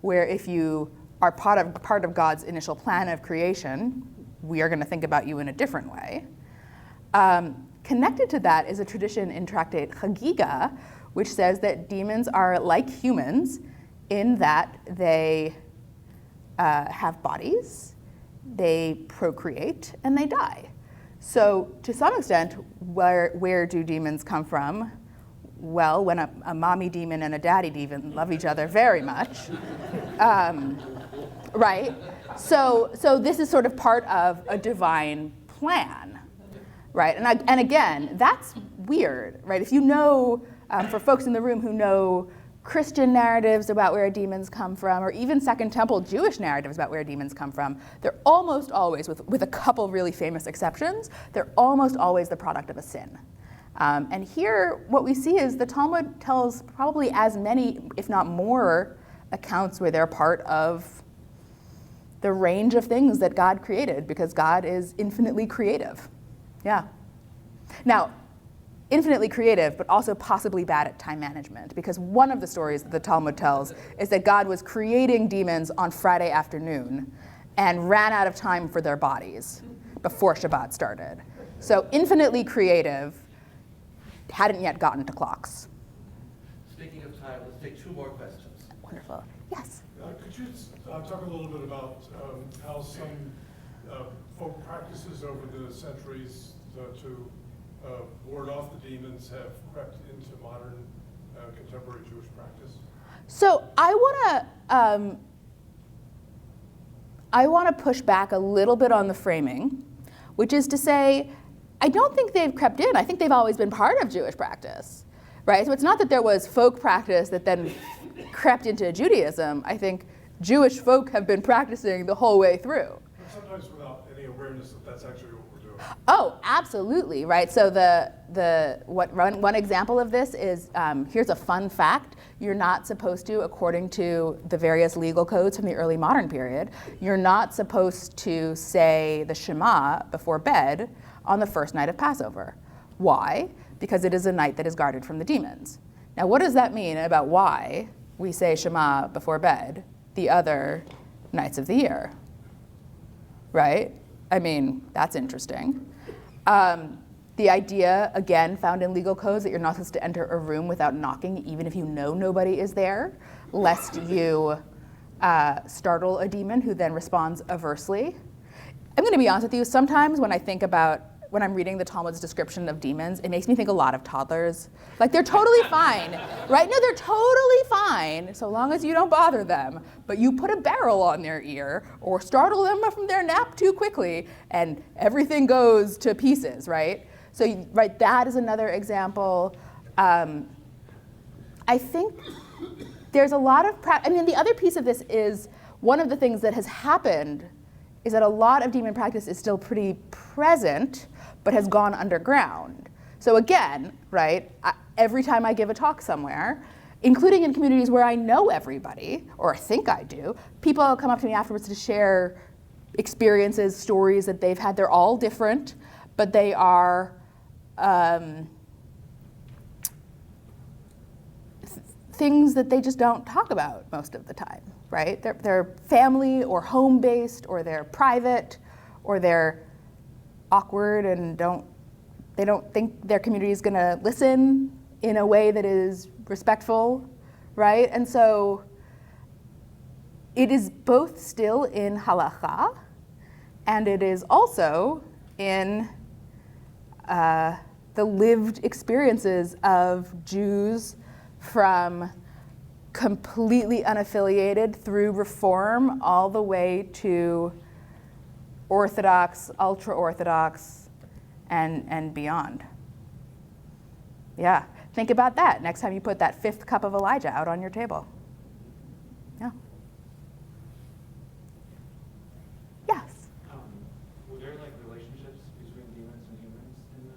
where if you are part of God's initial plan of creation, we are going to think about you in a different way. Connected to that is a tradition in Tractate Chagiga, which says that demons are like humans in that they have bodies, they procreate, and they die. So to some extent, where do demons come from? Well, when a mommy demon and a daddy demon love each other very much, right? So this is sort of part of a divine plan, right? And again, that's weird, right? If you know, for folks in the room who know Christian narratives about where demons come from, or even Second Temple Jewish narratives about where demons come from, they're almost always, with a couple really famous exceptions, they're almost always the product of a sin. And here, what we see is the Talmud tells probably as many, if not more, accounts where they're part of the range of things that God created, because God is infinitely creative. Yeah. Now, infinitely creative, but also possibly bad at time management, because one of the stories that the Talmud tells is that God was creating demons on Friday afternoon and ran out of time for their bodies before Shabbat started. So infinitely creative, hadn't yet gotten to clocks. Speaking of time, let's take 2 more questions. Wonderful. Yes? Could you talk a little bit about how some folk practices over the centuries to ward off the demons have crept into modern contemporary Jewish practice? So I want to push back a little bit on the framing, which is to say, I don't think they've crept in. I think they've always been part of Jewish practice, right? So it's not that there was folk practice that then crept into Judaism. I think Jewish folk have been practicing the whole way through. But sometimes without any awareness that that's actually what we're doing. Oh, absolutely, right? So one example of this is, here's a fun fact. You're not supposed to, according to the various legal codes from the early modern period, you're not supposed to say the Shema before bed on the first night of Passover. Why? Because it is a night that is guarded from the demons. Now, what does that mean about why we say Shema before bed the other nights of the year? Right? I mean, that's interesting. The idea, again, found in legal codes, that you're not supposed to enter a room without knocking, even if you know nobody is there, lest you startle a demon who then responds aversely. I'm going to be honest with you, sometimes when I'm reading the Talmud's description of demons, it makes me think a lot of toddlers. Like, they're totally fine, right? No, they're totally fine, so long as you don't bother them. But you put a barrel on their ear or startle them from their nap too quickly, and everything goes to pieces, right? So, right, that is another example. I think there's a lot of the other piece of this is, one of the things that has happened is that a lot of demon practice is still pretty present, but has gone underground. So again, right, every time I give a talk somewhere, including in communities where I know everybody, or think I do, people come up to me afterwards to share experiences, stories that they've had. They're all different, but they are things that they just don't talk about most of the time, right? They're family or home-based, or they're private, or they're awkward and they don't think their community is going to listen in a way that is respectful, right? And so it is both still in halacha, and it is also in the lived experiences of Jews from completely unaffiliated through Reform all the way to Orthodox, ultra-Orthodox, and beyond. Yeah, think about that next time you put that 5th cup of Elijah out on your table. Yeah. Yes. Were there like relationships between demons and humans in the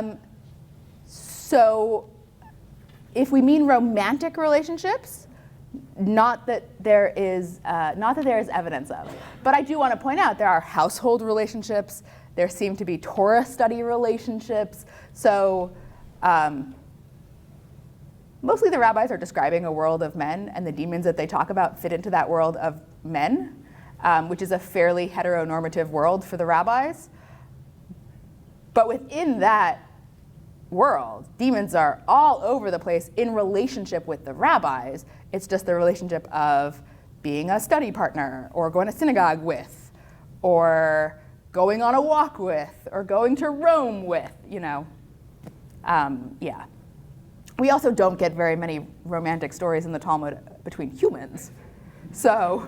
Talmud? So if we mean romantic relationships, not that there is evidence of. But I do want to point out there are household relationships. There seem to be Torah study relationships. So mostly the rabbis are describing a world of men, and the demons that they talk about fit into that world of men, which is a fairly heteronormative world for the rabbis. But within that world, demons are all over the place in relationship with the rabbis. It's just the relationship of being a study partner, or going to synagogue with, or going on a walk with, or going to Rome with, Yeah. We also don't get very many romantic stories in the Talmud between humans. So,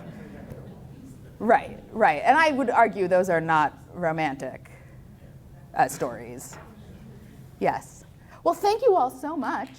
right. And I would argue those are not romantic stories. Yes. Well, thank you all so much.